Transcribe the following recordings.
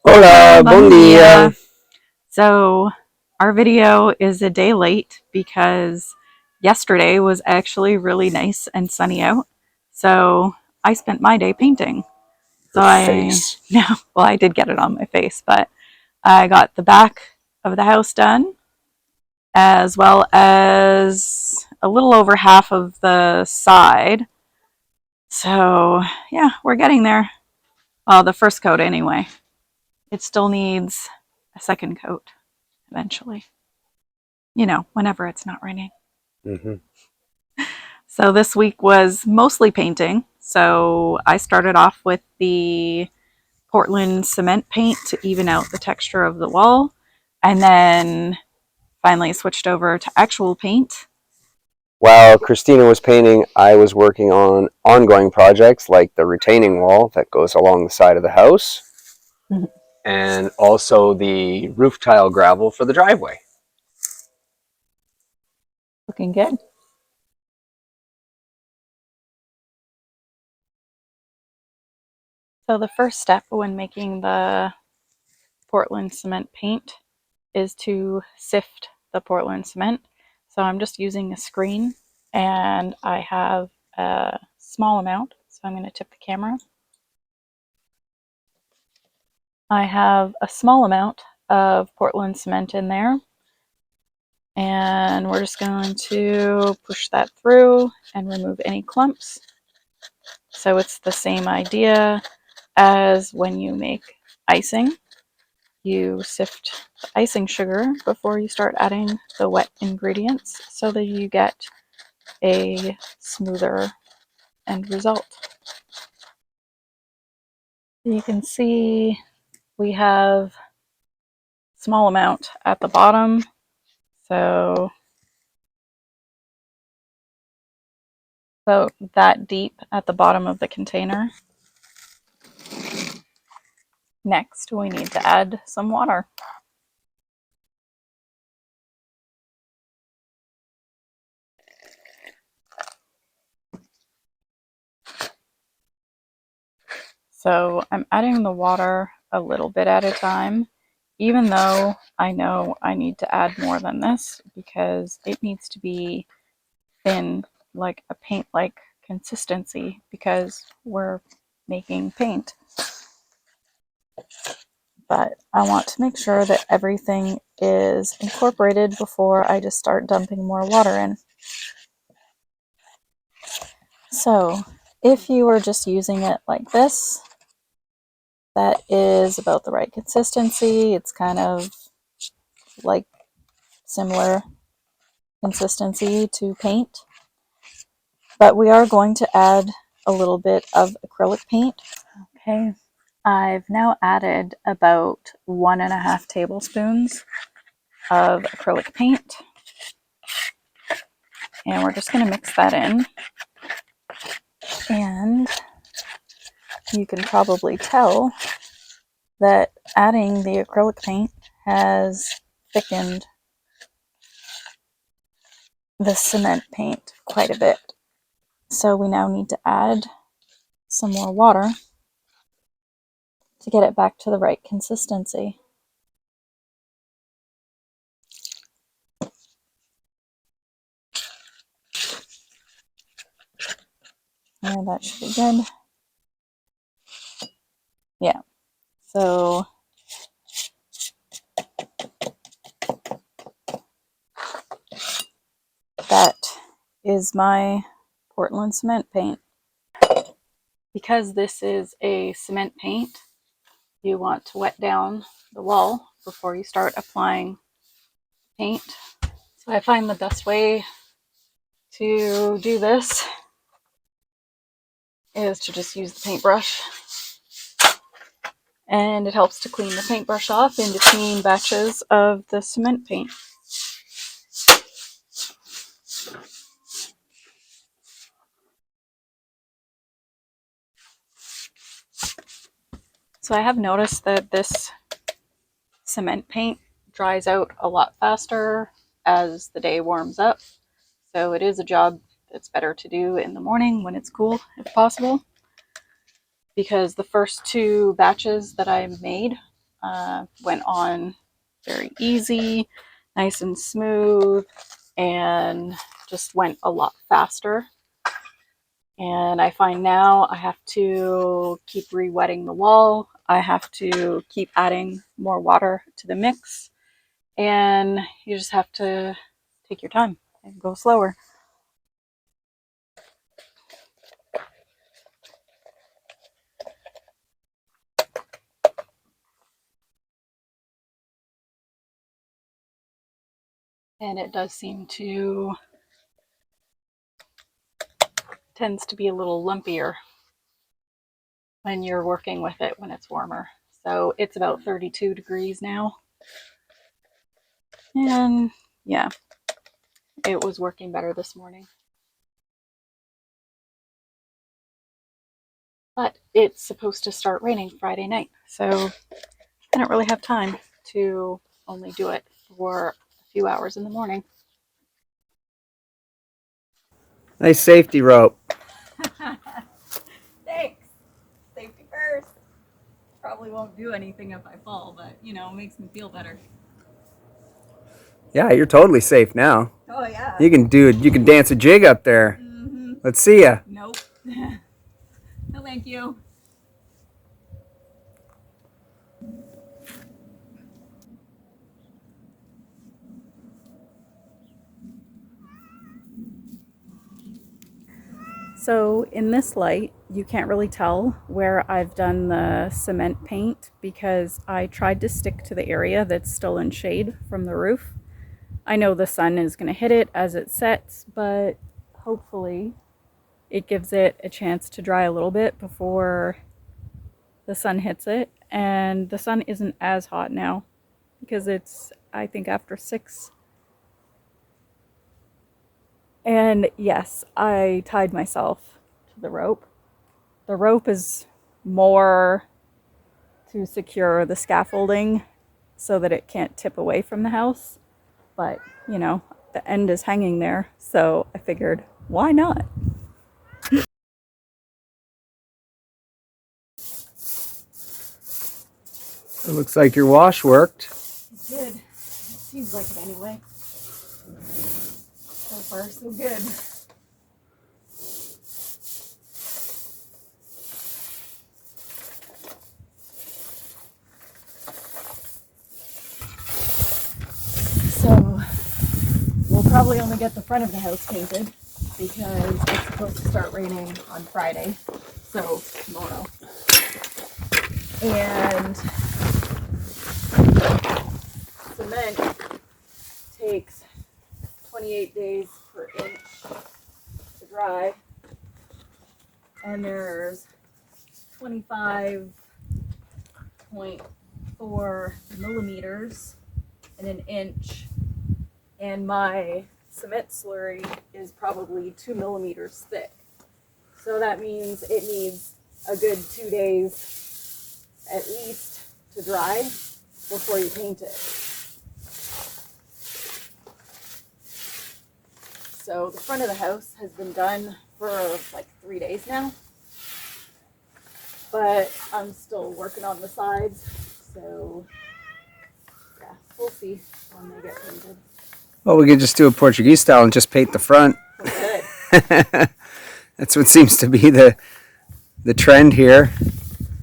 Hola, Bom bom dia. dia. So, our video is a day late because yesterday was actually really nice and sunny out. So, I spent my day painting. So, Her face. no, well, I did get it on my face, but I got the back of the house done as well as a little over half of the side. So, yeah, we're getting there. Well, the first coat anyway. It still needs a second coat eventually. Whenever it's not raining. Hmm. So this week was mostly painting. So I started off with the Portland cement paint to even out the texture of the wall, and then finally switched over to actual paint. While Christina was painting, I was working on ongoing projects like the retaining wall that goes along the side of the house and also the roof tile gravel for the driveway. Looking good. So the first step when making the Portland cement paint is to sift the Portland cement. So I'm just using a screen and I have a small amount. So I'm going to tip the camera. I have a small amount of Portland cement in there. And we're just going to push that through and remove any clumps. So it's the same idea as when you make icing. You sift the icing sugar before you start adding the wet ingredients so that you get a smoother end result. You can see we have a small amount at the bottom, so that deep at the bottom of the container. Next, we need to add some water. So I'm adding the water a little bit at a time, even though I know I need to add more than this because it needs to be thin, like a paint-like consistency because we're making paint. But I want to make sure that everything is incorporated before I just start dumping more water in. So if you were just using it like this, that is about the right consistency. It's kind of like similar consistency to paint. But we are going to add a little bit of acrylic paint. Okay, I've now added about 1.5 tablespoons of acrylic paint. And we're just going to mix that in. And you can probably tell that adding the acrylic paint has thickened the cement paint quite a bit. So we now need to add some more water to get it back to the right consistency. And that should be good. Yeah. So that is my Portland cement paint. Because this is a cement paint, you want to wet down the wall before you start applying paint. So I find the best way to do this is to just use the paintbrush. And it helps to clean the paintbrush off in between batches of the cement paint. So I have noticed that this cement paint dries out a lot faster as the day warms up. So it is a job that's better to do in the morning when it's cool, if possible. Because the first two batches that I made, went on very easy, nice and smooth, and just went a lot faster. And I find now I have to keep re-wetting the wall. I have to keep adding more water to the mix. And you just have to take your time and go slower. And it does seem to tends to be a little lumpier when you're working with it when it's warmer. So it's about 32 degrees now. And yeah, it was working better this morning. But it's supposed to start raining Friday night. So I don't really have time to only do it for a few hours in the morning. Nice safety rope. Thanks. Safety first. Probably won't do anything if I fall, but you know, it makes me feel better. Yeah, you're totally safe now. Oh yeah. You can do it. You can dance a jig up there. Mm-hmm. Let's see ya. Nope. No, thank you. So in this light, you can't really tell where I've done the cement paint because I tried to stick to the area that's still in shade from the roof. I know the sun is going to hit it as it sets, but hopefully it gives it a chance to dry a little bit before the sun hits it. And the sun isn't as hot now because it's, I think, after 6. And yes, I tied myself to the rope. The rope is more to secure the scaffolding so that it can't tip away from the house. But, you know, the end is hanging there. So I figured, why not? It looks like your wash worked. It did. It seems like it anyway. So far, so good. So we'll probably only get the front of the house painted because it's supposed to start raining on Friday, so tomorrow. And cement takes 28 days per inch to dry, and there's 25.4 millimeters in an inch, and my cement slurry is probably 2 millimeters thick. So that means it needs a good 2 days at least to dry before you paint it. So the front of the house has been done for like 3 days now, but I'm still working on the sides, so yeah, we'll see when they get painted. Well, we could just do a Portuguese style and just paint the front. We could. That's what seems to be the trend here.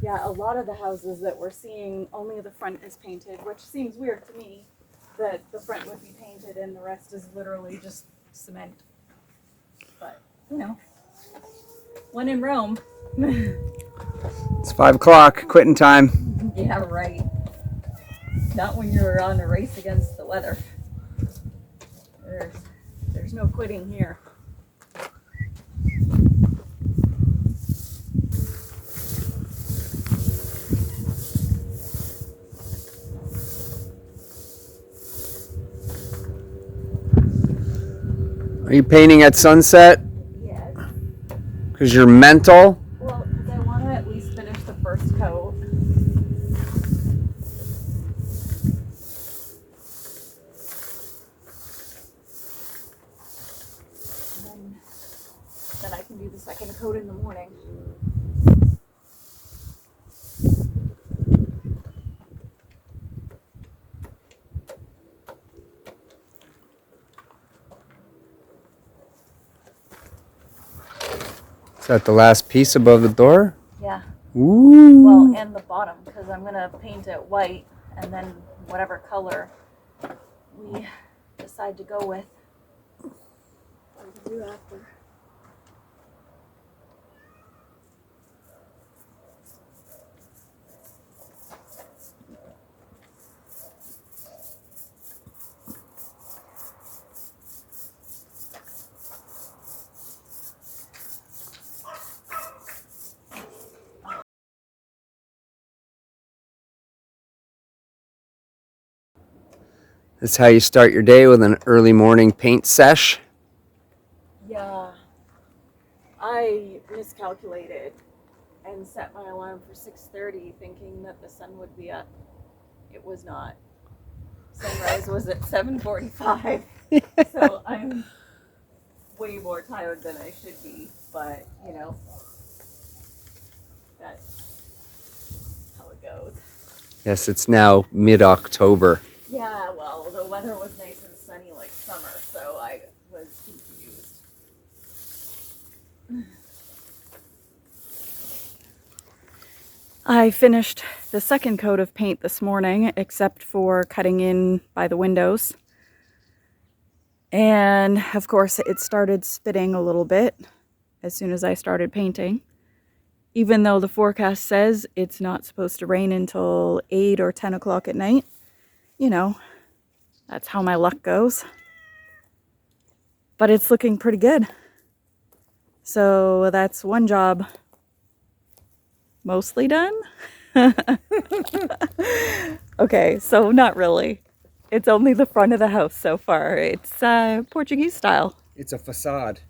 Yeah, a lot of the houses that we're seeing, only the front is painted, which seems weird to me that the front would be painted and the rest is literally just cement. But, you know, when in Rome. It's 5 o'clock, quitting time. Yeah, right. Not when you're on a race against the weather. There's no quitting here. Are you painting at sunset? Yes. Because you're mental? Well, because I want to at least finish the first coat. And then I can do the second coat in the morning. Is that the last piece above the door? Yeah. Ooh. Well, and the bottom, because I'm going to paint it white, and then whatever color we decide to go with, we can do after. That's how you start your day, with an early morning paint sesh. Yeah. I miscalculated and set my alarm for 6:30 thinking that the sun would be up. It was not. Sunrise was at 7:45. So I'm way more tired than I should be, but you know, that's how it goes. Yes, it's now mid-October. Yeah, well, the weather was nice and sunny like summer, so I was confused. I finished the second coat of paint this morning, except for cutting in by the windows. And of course, it started spitting a little bit as soon as I started painting. Even though the forecast says it's not supposed to rain until 8 or 10 o'clock at night. You know, that's how my luck goes. But it's looking pretty good. So that's one job mostly done. Okay, so not really. It's only the front of the house so far. It's Portuguese style. It's a facade.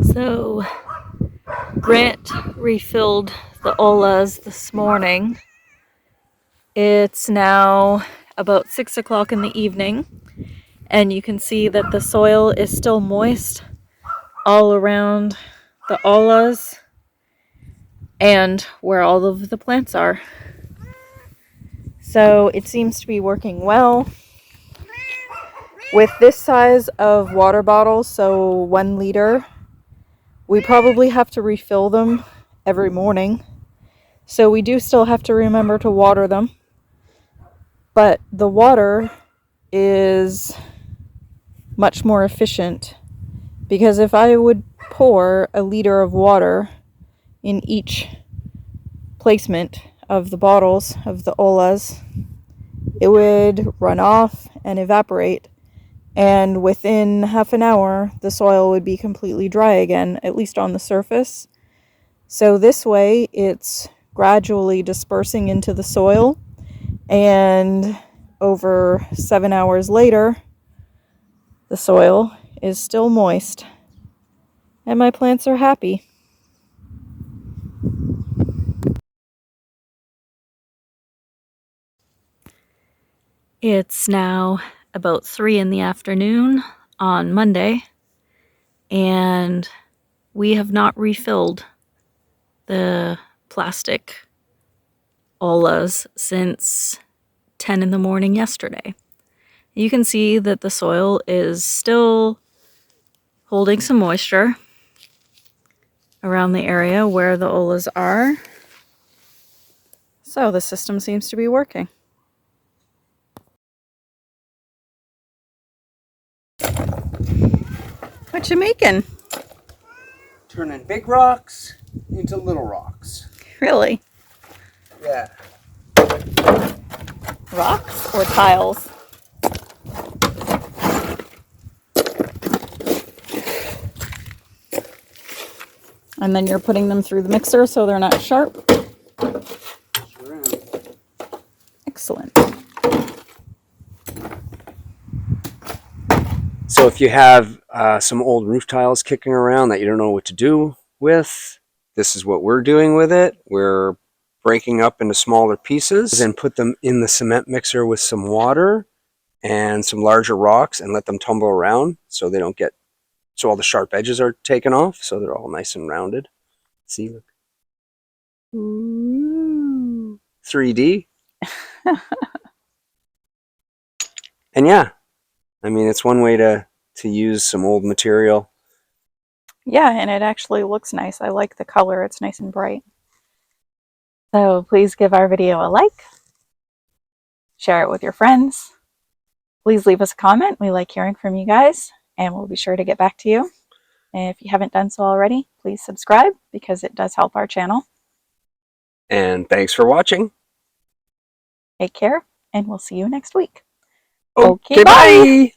So Grant refilled the Olas this morning. It's now about 6 o'clock in the evening, and you can see that the soil is still moist all around the Olas and where all of the plants are. So it seems to be working well. With this size of water bottles, so 1 liter, we probably have to refill them every morning. So we do still have to remember to water them. But the water is much more efficient, because if I would pour a liter of water in each placement of the bottles of the Olas, it would run off and evaporate, and within half an hour the soil would be completely dry again, at least on the surface. So this way it's gradually dispersing into the soil, and over 7 hours later the soil is still moist and my plants are happy. It's now about 3 in the afternoon on Monday, and we have not refilled the plastic Olas since 10 in the morning yesterday. You can see that the soil is still holding some moisture around the area where the Olas are. So the system seems to be working. What you making? Turning big rocks into little rocks. Really? Yeah. Rocks or tiles? And then you're putting them through the mixer so they're not sharp? Sure am. Excellent. So if you have some old roof tiles kicking around that you don't know what to do with, this is what we're doing with it. We're breaking up into smaller pieces and put them in the cement mixer with some water and some larger rocks and let them tumble around so they don't get so all the sharp edges are taken off, so they're all nice and rounded. See, look. Ooh, 3D. And yeah, I mean, it's one way to use some old material. Yeah, and it actually looks nice. I like the color. It's nice and bright. So please give our video a like, share it with your friends. Please leave us a comment. We like hearing from you guys, and we'll be sure to get back to you. And if you haven't done so already, please subscribe because it does help our channel. And thanks for watching. Take care, and we'll see you next week. Okay, bye! bye.